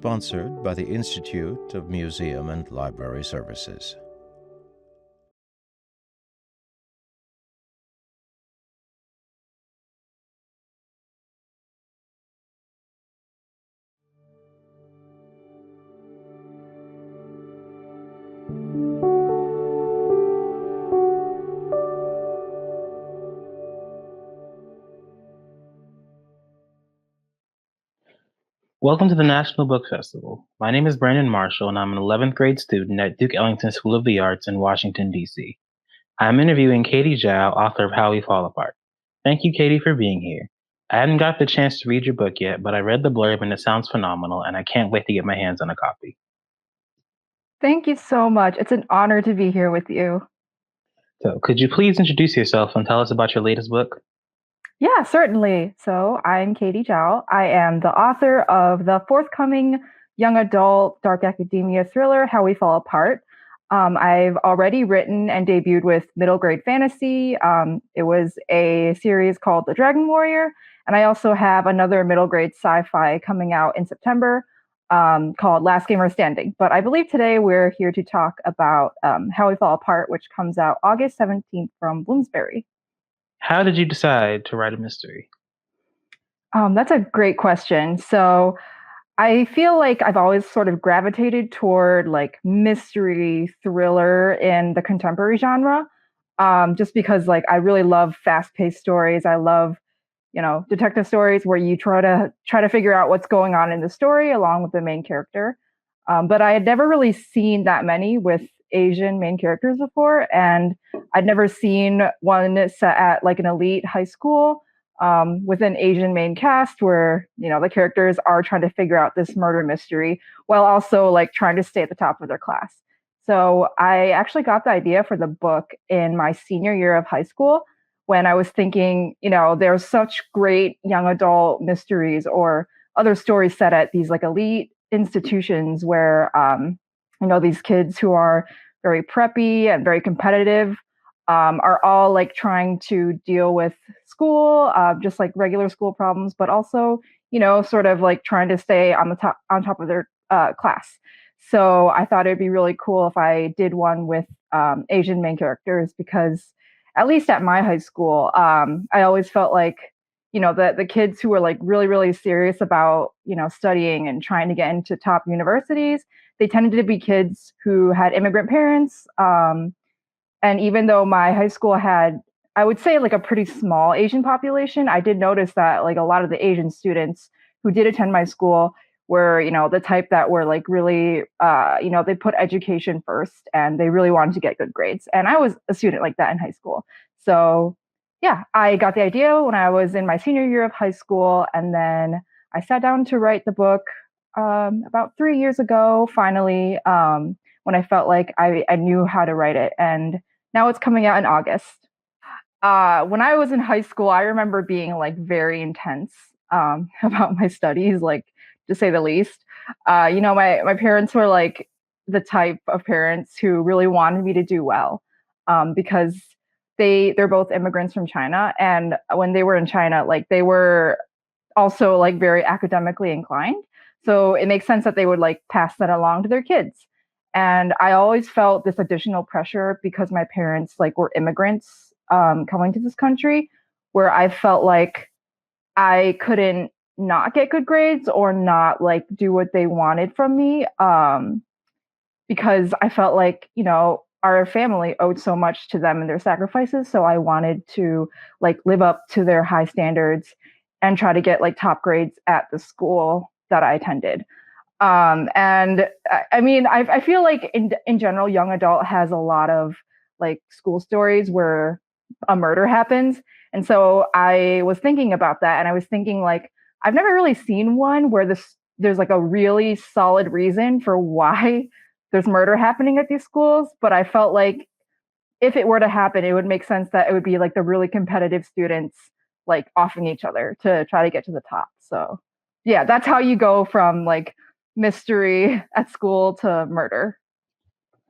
sponsored by the Institute of Museum and Library Services. Welcome to the National Book Festival. My name is Brandon Marshall, and I'm an 11th grade student at Duke Ellington School of the Arts in Washington, D.C. I'm interviewing Katie Zhao, author of How We Fall Apart. Thank you, Katie, for being here. I hadn't got the chance to read your book yet, but I read the blurb and it sounds phenomenal, and I can't wait to get my hands on a copy. Thank you so much. It's an honor to be here with you. So, could you please introduce yourself and tell us about your latest book? Yeah, certainly. So I'm Katie Zhao. I am the author of the forthcoming young adult dark academia thriller, How We Fall Apart. I've already written and debuted with middle grade fantasy. It was a series called The Dragon Warrior. And I also have another middle grade sci-fi coming out in September called Last Gamer Standing. But I believe today we're here to talk about How We Fall Apart, which comes out August 17th from Bloomsbury. How did you decide to write a mystery? That's a great question. So I feel like I've always sort of gravitated toward like mystery thriller in the contemporary genre. Just because like I really love fast-paced stories. I love, detective stories where you try to figure out what's going on in the story along with the main character. But I had never really seen that many with Asian main characters before, and I'd never seen one set at like an elite high school with an Asian main cast where the characters are trying to figure out this murder mystery while also like trying to stay at the top of their class. So I actually got the idea for the book in my senior year of high school when I was thinking, there's such great young adult mysteries or other stories set at these like elite institutions where these kids who are very preppy and very competitive are all like trying to deal with school, just like regular school problems, but also, sort of like trying to stay on top of their class. So I thought it'd be really cool if I did one with Asian main characters because at least at my high school, I always felt like, the kids who were like really, really serious about, studying and trying to get into top universities, they tended to be kids who had immigrant parents. And even though my high school had, I would say, like a pretty small Asian population, I did notice that like a lot of the Asian students who did attend my school were, the type that were like really, they put education first and they really wanted to get good grades. And I was a student like that in high school. So yeah, I got the idea when I was in my senior year of high school. And then I sat down to write the book about 3 years ago, finally, when I felt like I knew how to write it. And now it's coming out in August. When I was in high school, I remember being like very intense about my studies, like to say the least. My parents were like the type of parents who really wanted me to do well because they're both immigrants from China, and when they were in China, like they were also like very academically inclined. So it makes sense that they would like pass that along to their kids. And I always felt this additional pressure because my parents like were immigrants coming to this country, where I felt like I couldn't not get good grades or not like do what they wanted from me because I felt like, our family owed so much to them and their sacrifices. So I wanted to like live up to their high standards and try to get like top grades at the school that I attended. And I mean, I feel like in general, young adult has a lot of like school stories where a murder happens. And so I was thinking about that, and I was thinking like I've never really seen one where there's like a really solid reason for why there's murder happening at these schools. But I felt like if it were to happen, it would make sense that it would be like the really competitive students like offing each other to try to get to the top. So yeah, that's how you go from like mystery at school to murder.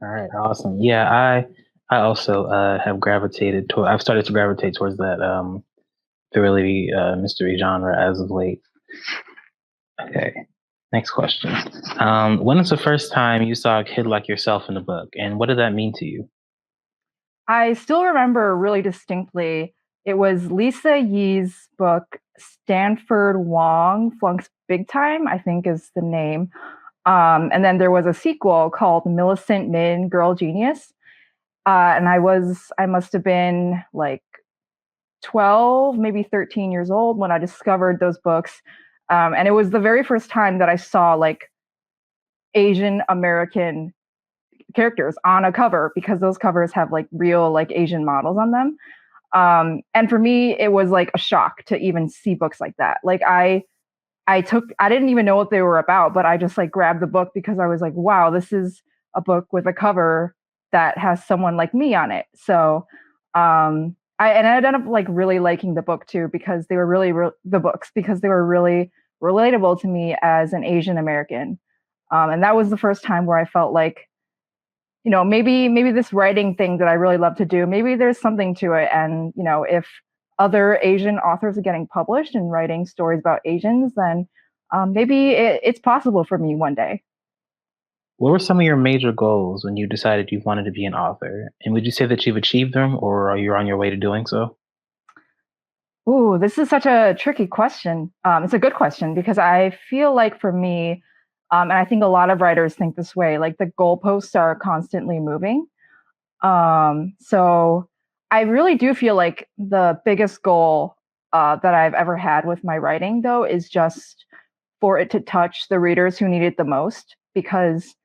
All right, awesome. Yeah, I also have gravitated toward. I've started to gravitate towards that thriller mystery genre as of late. Okay, Next question. When was the first time you saw a kid like yourself in a book, and what did that mean to you? I still remember really distinctly. It was Lisa Yee's book, Stanford Wong Flunks Big Time, I think is the name. And then there was a sequel called Millicent Min Girl Genius. And I must have been like 12, maybe 13 years old when I discovered those books. And it was the very first time that I saw like Asian American characters on a cover because those covers have like real like Asian models on them. And for me, it was like a shock to even see books like that. Like I didn't even know what they were about, but I just like grabbed the book because I was like, wow, this is a book with a cover that has someone like me on it. So I ended up like really liking the book too because they were the books because they were really relatable to me as an Asian American. And that was the first time where I felt like, maybe this writing thing that I really love to do, maybe there's something to it. And, if other Asian authors are getting published and writing stories about Asians, then maybe it's possible for me one day. What were some of your major goals when you decided you wanted to be an author? And would you say that you've achieved them, or are you on your way to doing so? Ooh, this is such a tricky question. It's a good question because I feel like for me, and I think a lot of writers think this way, like the goalposts are constantly moving. So I really do feel like the biggest goal that I've ever had with my writing, though, is just for it to touch the readers who need it the most. Because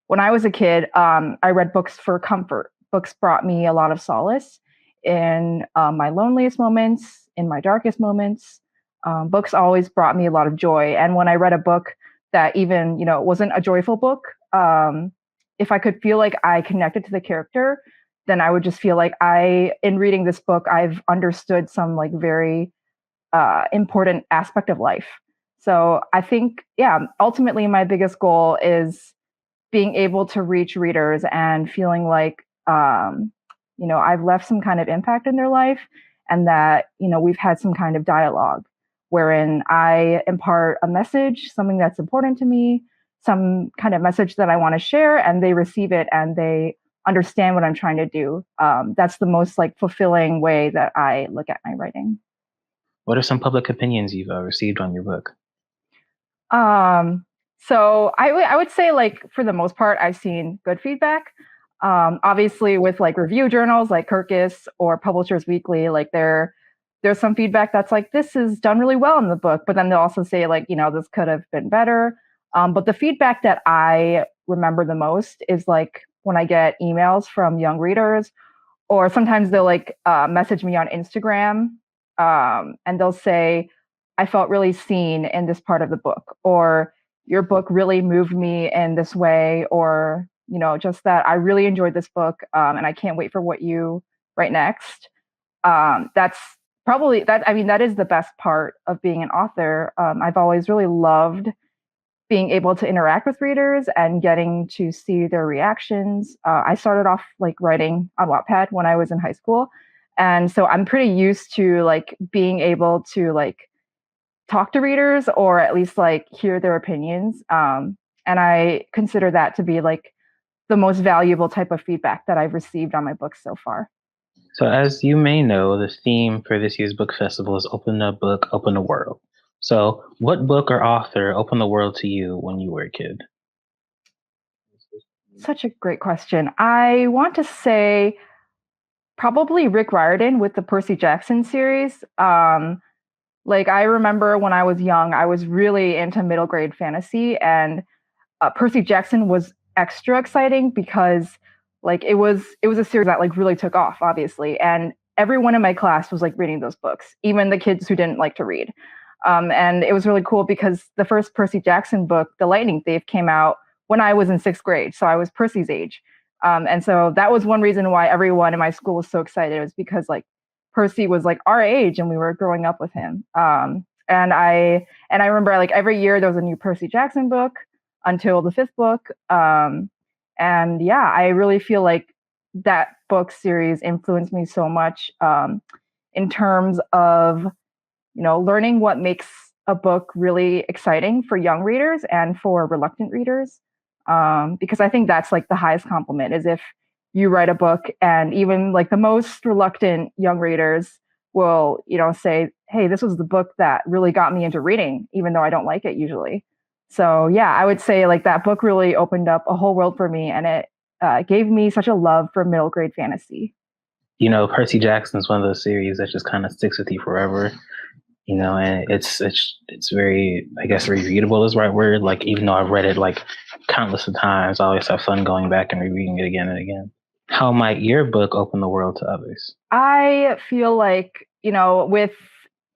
when I was a kid, I read books for comfort. Books brought me a lot of solace in my loneliest moments, in my darkest moments. Books always brought me a lot of joy. And when I read a book that even, wasn't a joyful book, if I could feel like I connected to the character, then I would just feel like in reading this book, I've understood some like very important aspect of life. So I think, yeah, ultimately my biggest goal is being able to reach readers and feeling like, I've left some kind of impact in their life and that, we've had some kind of dialogue wherein I impart a message, something that's important to me, some kind of message that I want to share, and they receive it and they understand what I'm trying to do. That's the most like fulfilling way that I look at my writing. What are some public opinions you've received on your book? Um, so I would say like for the most part, I've seen good feedback. Obviously, with like review journals like Kirkus or Publishers Weekly, like there's some feedback that's like this is done really well in the book, but then they'll also say like this could have been better. But the feedback that I remember the most is like when I get emails from young readers, or sometimes they'll like message me on Instagram, and they'll say, "I felt really seen in this part of the book," or "Your book really moved me in this way," or just that I really enjoyed this book, and I can't wait for what you write next. That's probably that. I mean, that is the best part of being an author. I've always really loved being able to interact with readers and getting to see their reactions. I started off like writing on Wattpad when I was in high school, and so I'm pretty used to like being able to like talk to readers or at least like hear their opinions. And I consider that to be like the most valuable type of feedback that I've received on my books so far. So, as you may know, the theme for this year's book festival is Open the Book, Open the World. So, what book or author opened the world to you when you were a kid? Such a great question. I want to say probably Rick Riordan with the Percy Jackson series. Like I remember when I was young, I was really into middle grade fantasy, and Percy Jackson was extra exciting because like it was a series that like really took off, obviously, and everyone in my class was like reading those books, even the kids who didn't like to read. And it was really cool because the first Percy Jackson book, The Lightning Thief, came out when I was in sixth grade, so I was Percy's age. And so that was one reason why everyone in my school was so excited, was because like Percy was like our age and we were growing up with him. And I remember like every year there was a new Percy Jackson book until the fifth book. And yeah, I really feel like that book series influenced me so much in terms of learning what makes a book really exciting for young readers and for reluctant readers. Because I think that's like the highest compliment is if you write a book and even like the most reluctant young readers will, say, hey, this was the book that really got me into reading, even though I don't like it usually. So yeah, I would say like that book really opened up a whole world for me, and it gave me such a love for middle grade fantasy. Percy Jackson is one of those series that just kind of sticks with you forever. And it's very, I guess, very readable is the right word. Like, even though I've read it like countless of times, I always have fun going back and rereading it again and again. How might your book open the world to others? I feel like, with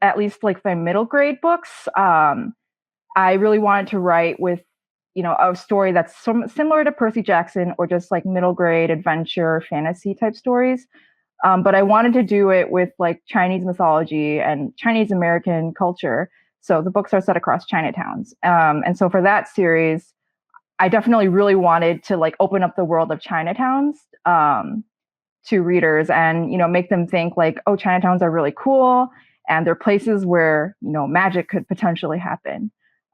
at least like my middle grade books, I really wanted to write with, a story that's similar to Percy Jackson or just like middle grade adventure fantasy type stories. But I wanted to do it with like Chinese mythology and Chinese American culture. So the books are set across Chinatowns. And so for that series, I definitely really wanted to like open up the world of Chinatowns to readers and, make them think like, oh, Chinatowns are really cool. And they're places where, magic could potentially happen.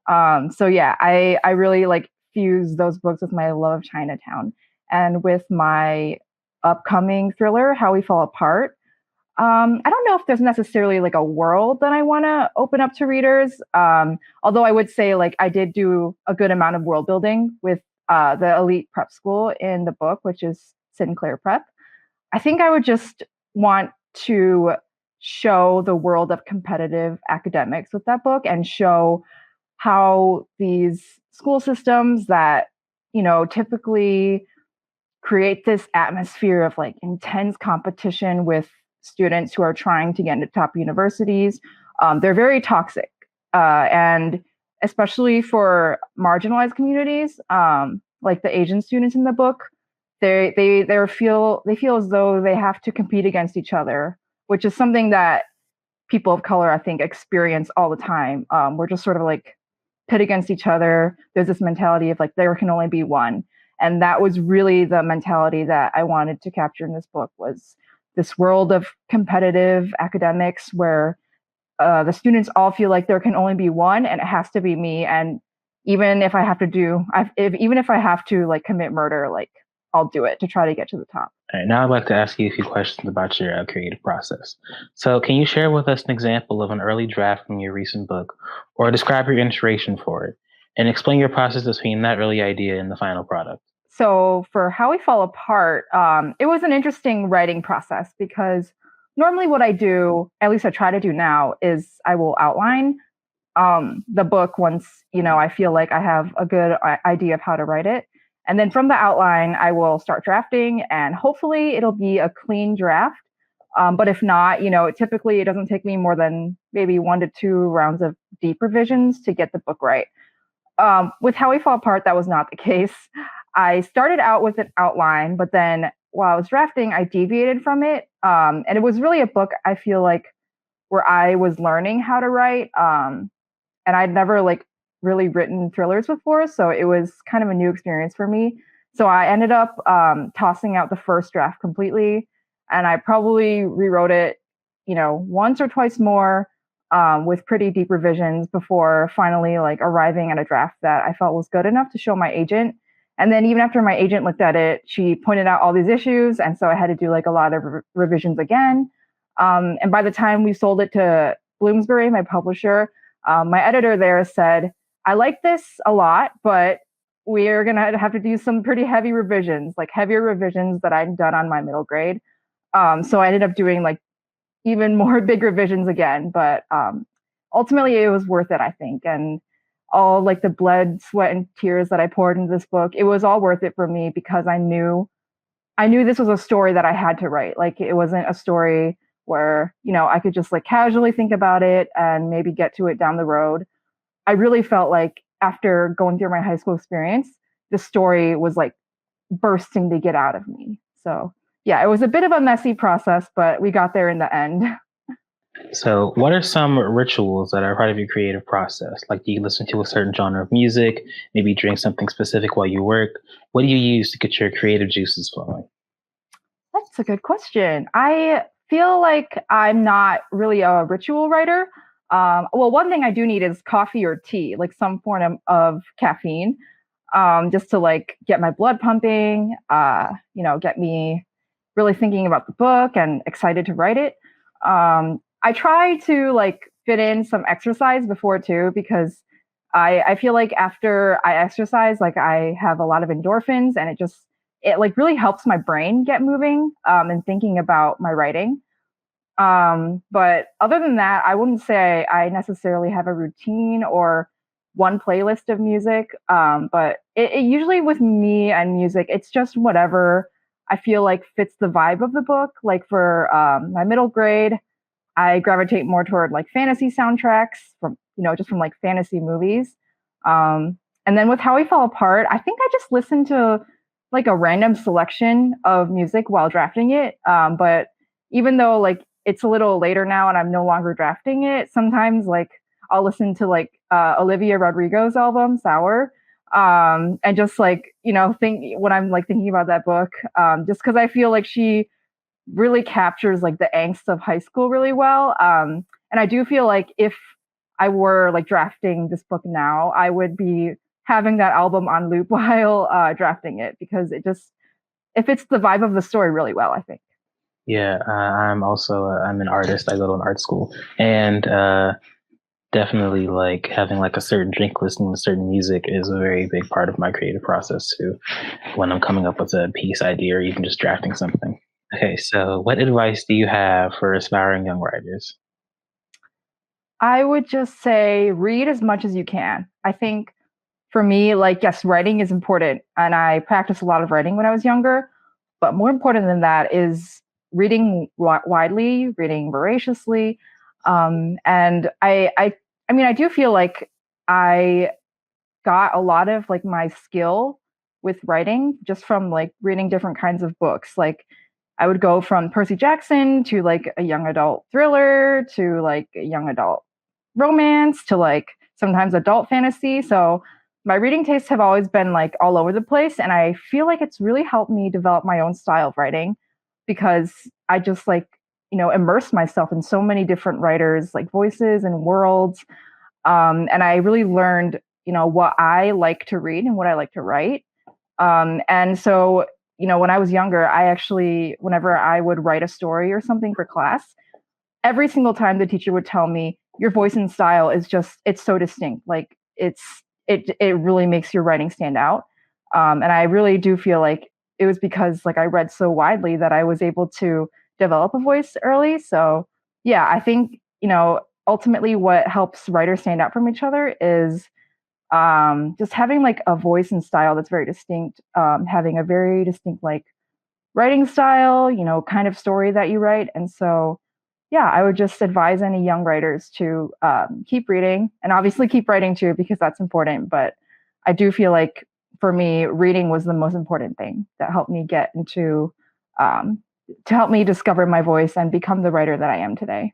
So yeah, I really like fuse those books with my love of Chinatown and with my upcoming thriller, How We Fall Apart. I don't know if there's necessarily like a world that I want to open up to readers. Although I would say like I did do a good amount of world building with the elite prep school in the book, which is Sinclair Prep. I think I would just want to show the world of competitive academics with that book and show how these school systems that, typically create this atmosphere of like intense competition with students who are trying to get into top universities. They're very toxic, and especially for marginalized communities, like the Asian students in the book, they feel as though they have to compete against each other, which is something that people of color, I think, experience all the time. We're just sort of like pit against each other. There's this mentality of like there can only be one. And that was really the mentality that I wanted to capture in this book, was this world of competitive academics where the students all feel like there can only be one and it has to be me. And even if I have to like commit murder, like I'll do it to try to get to the top. All right, now I'd like to ask you a few questions about your creative process. So can you share with us an example of an early draft from your recent book, or describe your inspiration for it, and explain your process between that early idea and the final product? So for How We Fall Apart, it was an interesting writing process because normally what I do, at least I try to do now, is I will outline the book once, I feel like I have a good idea of how to write it. And then from the outline, I will start drafting and hopefully it'll be a clean draft. But if not, typically it doesn't take me more than maybe 1 to 2 rounds of deep revisions to get the book right. With How We Fall Apart, that was not the case. I started out with an outline, but then while I was drafting, I deviated from it. And it was really a book, I feel like, where I was learning how to write. And I'd never like really written thrillers before. So it was kind of a new experience for me. So I ended up tossing out the first draft completely. And I probably rewrote it, once or twice more with pretty deep revisions before finally like arriving at a draft that I felt was good enough to show my agent. And then even after my agent looked at it, she pointed out all these issues. And so I had to do like a lot of revisions again. And by the time we sold it to Bloomsbury, my publisher, my editor there said, I like this a lot, but we're going to have to do some pretty heavy revisions, like heavier revisions that I'd done on my middle grade. So I ended up doing like even more big revisions again. But ultimately, it was worth it, I think. And all like the blood, sweat, and tears that I poured into this book, it was all worth it for me because I knew this was a story that I had to write. Like it wasn't a story where, I could just like casually think about it and maybe get to it down the road. I really felt like after going through my high school experience, the story was like bursting to get out of me. So yeah, it was a bit of a messy process, but we got there in the end. So what are some rituals that are part of your creative process? Like, do you listen to a certain genre of music, maybe drink something specific while you work? What do you use to get your creative juices flowing? That's a good question. I feel like I'm not really a ritual writer. Well, one thing I do need is coffee or tea, like some form of caffeine, just to like get my blood pumping, get me really thinking about the book and excited to write it. I try to like fit in some exercise before too, because I feel like after I exercise, like I have a lot of endorphins, and it like really helps my brain get moving and thinking about my writing. But other than that, I wouldn't say I necessarily have a routine or one playlist of music. But it usually with me and music, it's just whatever I feel like fits the vibe of the book. Like for my middle grade, I gravitate more toward like fantasy soundtracks from, just from like fantasy movies. And then with How We Fall Apart, I think I just listened to like a random selection of music while drafting it. But even though like it's a little later now and I'm no longer drafting it, sometimes like I'll listen to like Olivia Rodrigo's album Sour, and just like think when I'm like thinking about that book, just because I feel like she really captures like the angst of high school really well. And I do feel like if I were like drafting this book now, I would be having that album on loop while drafting it, because it fits the vibe of the story really well, I think. Yeah, I'm an artist. I go to an art school, and definitely like having like a certain drink, listening to certain music is a very big part of my creative process too. When I'm coming up with a piece idea or even just drafting something. Okay, so what advice do you have for aspiring young writers? I would just say read as much as you can. I think for me, like, yes, writing is important. And I practiced a lot of writing when I was younger. But more important than that is reading widely, reading voraciously. And I mean, I do feel like I got a lot of like my skill with writing just from like reading different kinds of books. Like I would go from Percy Jackson to like a young adult thriller to like a young adult romance to like sometimes adult fantasy. So my reading tastes have always been like all over the place. And I feel like it's really helped me develop my own style of writing, because I just like, immerse myself in so many different writers, like voices and worlds. And I really learned, what I like to read and what I like to write. And so, when I was younger, I actually, whenever I would write a story or something for class, every single time the teacher would tell me, your voice and style is just, it's so distinct. Like it really makes your writing stand out. And I really do feel like it was because like I read so widely that I was able to develop a voice early. So yeah, I think, ultimately what helps writers stand out from each other is just having like a voice and style that's very distinct, having a very distinct like writing style, kind of story that you write. And so, yeah, I would just advise any young writers to keep reading and obviously keep writing too, because that's important. But I do feel like for me, reading was the most important thing that helped me get into, um, to help me discover my voice and become the writer that I am today.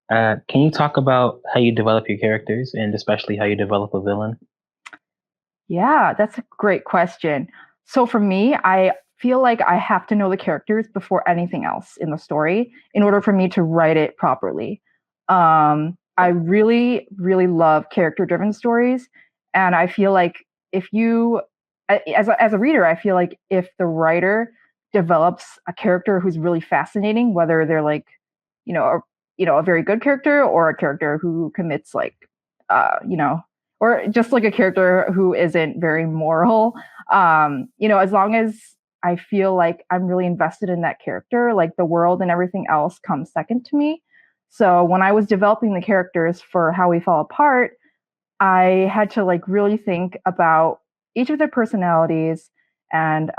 Can you talk about how you develop your characters and especially how you develop a villain? Yeah, that's a great question. So for me, I feel like I have to know the characters before anything else in the story in order for me to write it properly. I really, really love character-driven stories, and I feel like if you, as a reader, I feel like if the writer develops a character who's really fascinating, whether they're like, a very good character or a character who commits like, uh, you know, or just like a character who isn't very moral. As long as I feel like I'm really invested in that character, like the world and everything else comes second to me. So when I was developing the characters for How We Fall Apart, I had to like really think about each of their personalities and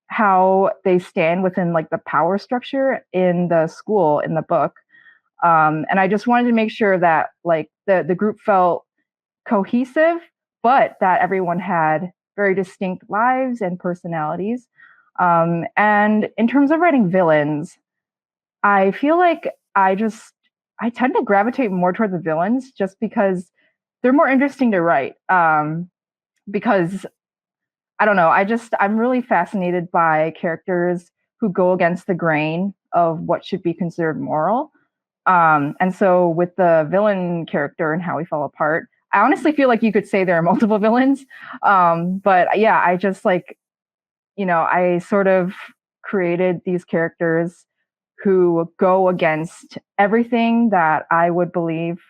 how they stand within like the power structure in the school in the book. And I just wanted to make sure that like the group felt cohesive, but that everyone had very distinct lives and personalities. And in terms of writing villains, I feel like I tend to gravitate more toward the villains just because they're more interesting to write. Because I don't know, I'm really fascinated by characters who go against the grain of what should be considered moral. And so with the villain character and How We Fall Apart, I honestly feel like you could say there are multiple villains. But yeah, I just like, I sort of created these characters who go against everything that I would believe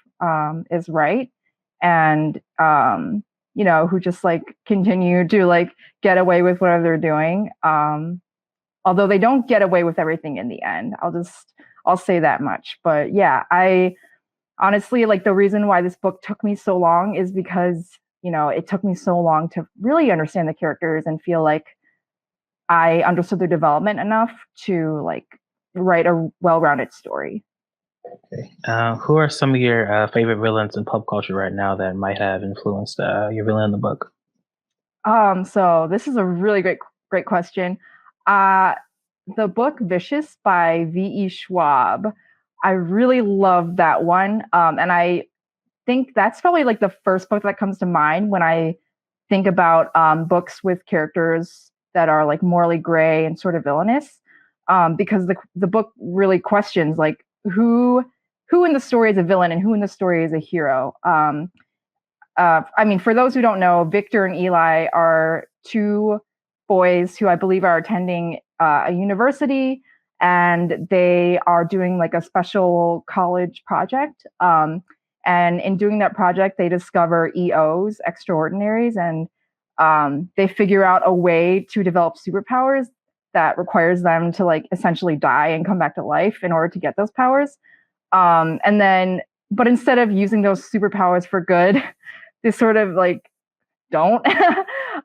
is right, and who just like continue to like get away with whatever they're doing. Although they don't get away with everything in the end. I'll say that much. But yeah, I honestly like the reason why this book took me so long is because, it took me so long to really understand the characters and feel like I understood their development enough to like write a well-rounded story. Okay. Who are some of your favorite villains in pop culture right now that might have influenced your villain in the book? So this is a really great question. Uh, the book Vicious by V.E. Schwab. I really love that one. And I think that's probably like the first book that comes to mind when I think about books with characters that are like morally gray and sort of villainous. Because the book really questions like who in the story is a villain and who in the story is a hero. I mean, for those who don't know, Victor and Eli are two boys who I believe are attending a university, and they are doing like a special college project. And in doing that project, they discover EOs, extraordinaries, and they figure out a way to develop superpowers that requires them to like essentially die and come back to life in order to get those powers. And then, but instead of using those superpowers for good, they sort of like don't.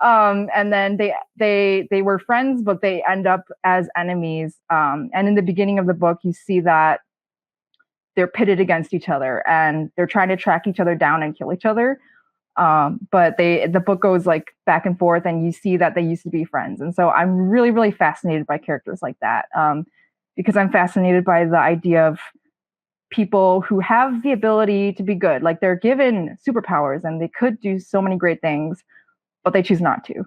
And then they were friends, but they end up as enemies. And in the beginning of the book, you see that they're pitted against each other and they're trying to track each other down and kill each other. But the book goes like back and forth, and you see that they used to be friends. And so I'm really, really fascinated by characters like that, because I'm fascinated by the idea of people who have the ability to be good. Like they're given superpowers and they could do so many great things, but they choose not to.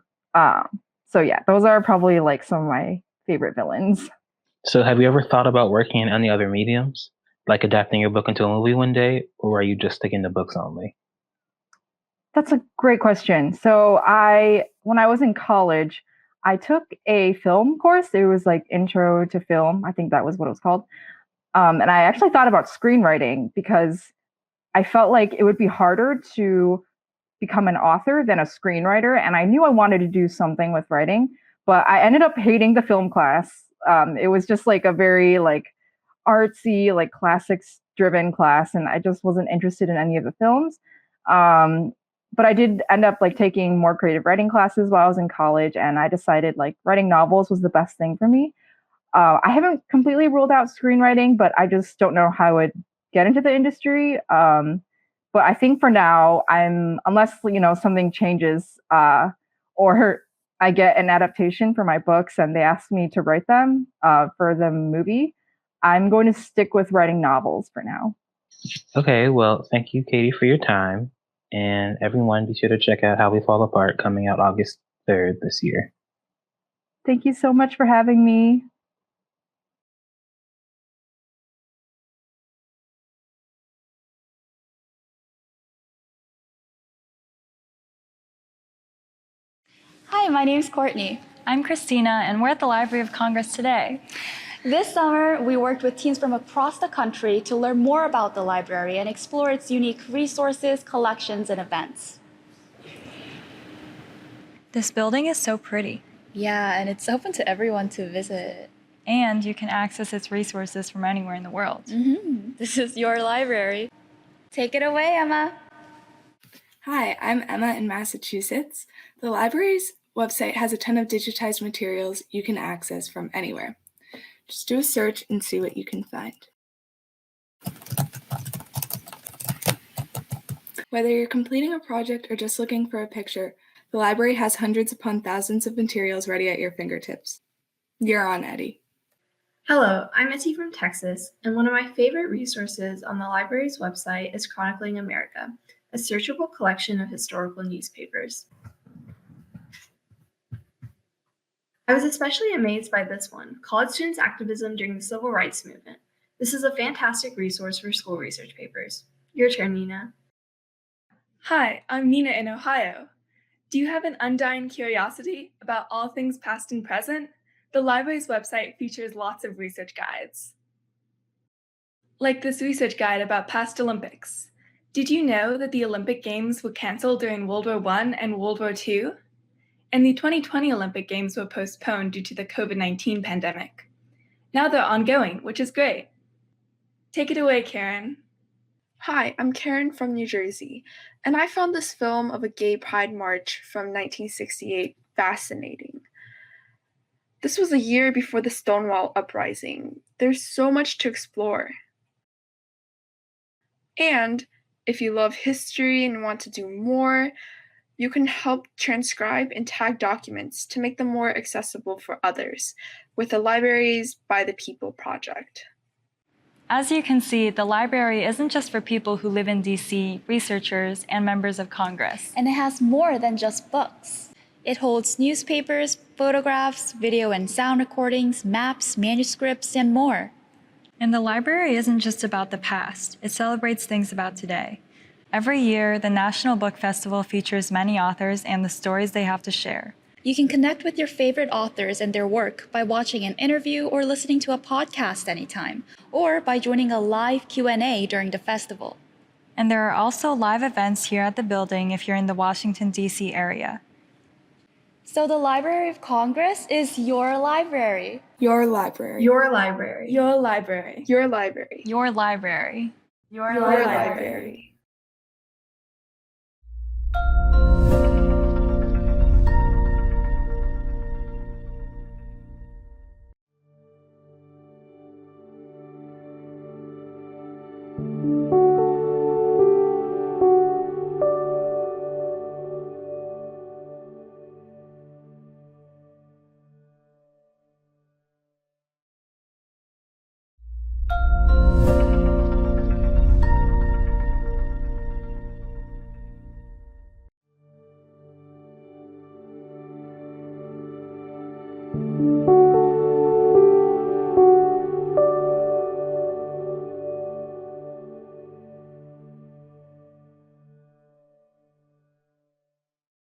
So yeah, those are probably like some of my favorite villains. So, have you ever thought about working in any other mediums, like adapting your book into a movie one day, or are you just sticking to books only? That's a great question. So when I was in college, I took a film course. It was like intro to film. I think that was what it was called. And I actually thought about screenwriting because I felt like it would be harder to become an author than a screenwriter. And I knew I wanted to do something with writing, but I ended up hating the film class. It was just like a very like artsy, like classics driven class, and I just wasn't interested in any of the films. Um, but I did end up like taking more creative writing classes while I was in college, and I decided like writing novels was the best thing for me. I haven't completely ruled out screenwriting, but I just don't know how I would get into the industry. But I think for now, unless something changes, or I get an adaptation for my books and they ask me to write them for the movie, I'm going to stick with writing novels for now. Okay, well, thank you, Katie, for your time. And everyone, be sure to check out How We Fall Apart coming out August 3rd this year. Thank you so much for having me. Hi, my name is Courtney. I'm Christina, and we're at the Library of Congress today. This summer, we worked with teams from across the country to learn more about the library and explore its unique resources, collections, and events. This building is so pretty. Yeah, and it's open to everyone to visit. And you can access its resources from anywhere in the world. This is your library. Take it away, Emma. Hi, I'm Emma in Massachusetts. The library's website has a ton of digitized materials you can access from anywhere. Just do a search and see what you can find. Whether you're completing a project or just looking for a picture, the library has hundreds upon thousands of materials ready at your fingertips. You're on, Eddie. Hello, I'm Etty from Texas, and one of my favorite resources on the library's website is Chronicling America, a searchable collection of historical newspapers. I was especially amazed by this one, College Students' Activism During the Civil Rights Movement. This is a fantastic resource for school research papers. Your turn, Nina. Hi, I'm Nina in Ohio. Do you have an undying curiosity about all things past and present? The library's website features lots of research guides. Like this research guide about past Olympics. Did you know that the Olympic Games were canceled during World War I and World War II? And the 2020 Olympic Games were postponed due to the COVID-19 pandemic. Now they're ongoing, which is great. Take it away, Karen. Hi, I'm Karen from New Jersey, and I found this film of a gay pride march from 1968 fascinating. This was a year before the Stonewall Uprising. There's so much to explore. And if you love history and want to do more, you can help transcribe and tag documents to make them more accessible for others with the Libraries by the People project. As you can see, the library isn't just for people who live in DC, researchers, and members of Congress. And it has more than just books. It holds newspapers, photographs, video and sound recordings, maps, manuscripts, and more. And the library isn't just about the past, it celebrates things about today. Every year, the National Book Festival features many authors and the stories they have to share. You can connect with your favorite authors and their work by watching an interview or listening to a podcast anytime, or by joining a live Q&A during the festival. And there are also live events here at the building if you're in the Washington, D.C. area. So the Library of Congress is your library. Your library. Your library. Your library. Your library. Your library. Your library.